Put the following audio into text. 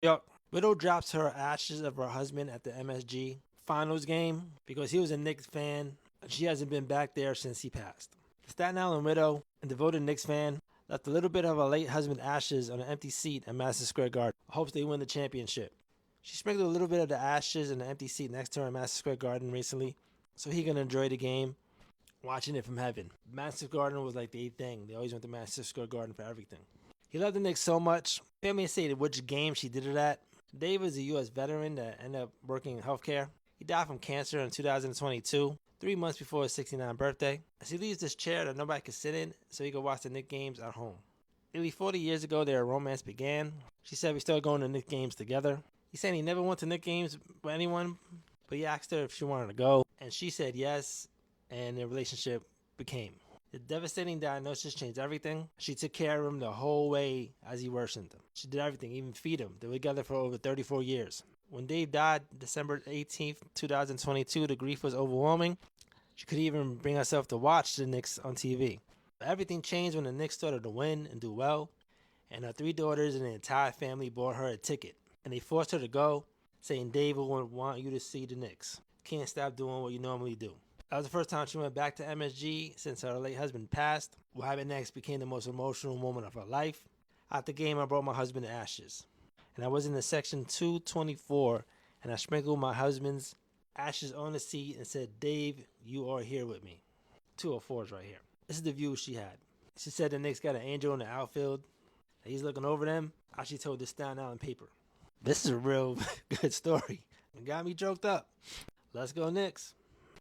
Yup. Widow drops her ashes of her husband at the MSG finals game because he was a Knicks fan and she hasn't been back there since he passed. The Staten Island widow and devoted Knicks fan left a little bit of her late husband's ashes on an empty seat at Madison Square Garden. Hopes they win the championship. She sprinkled a little bit of the ashes in the empty seat next to her at Madison Square Garden recently so he can enjoy the game watching it from heaven. Madison Square Garden was like the thing. They always went to Madison Square Garden for everything. He loved the Knicks so much. Let me say which game she did it at. Dave was a U.S. veteran that ended up working in healthcare. He died from cancer in 2022, 3 months before his 69th birthday. As he leaves this chair that nobody could sit in so he could watch the Knicks games at home. Nearly 40 years ago, their romance began. She said we started going to Knicks games together. He said he never went to Knicks games with anyone, but he asked her if she wanted to go, and she said yes, and their relationship became. The devastating diagnosis changed everything. She took care of him the whole way as he worsened. She did everything, even feed him. They were together for over 34 years. When Dave died, December 18th, 2022, the grief was overwhelming. She couldn't even bring herself to watch the Knicks on TV. Everything changed when the Knicks started to win and do well, and her 3 daughters and the entire family bought her a ticket. And they forced her to go, saying Dave would want you to see the Knicks. Can't stop doing what you normally do. That was the first time she went back to MSG since her late husband passed. What happened next became the most emotional moment of her life. At the game, I brought my husband to ashes. And I was in the section 224, and I sprinkled my husband's ashes on the seat and said, Dave, you are here with me. 204 is right here. This is the view she had. She said the Knicks got an angel in the outfield. He's looking over them. I actually told this down out in paper. This is a real good story. It got me choked up. Let's go Knicks.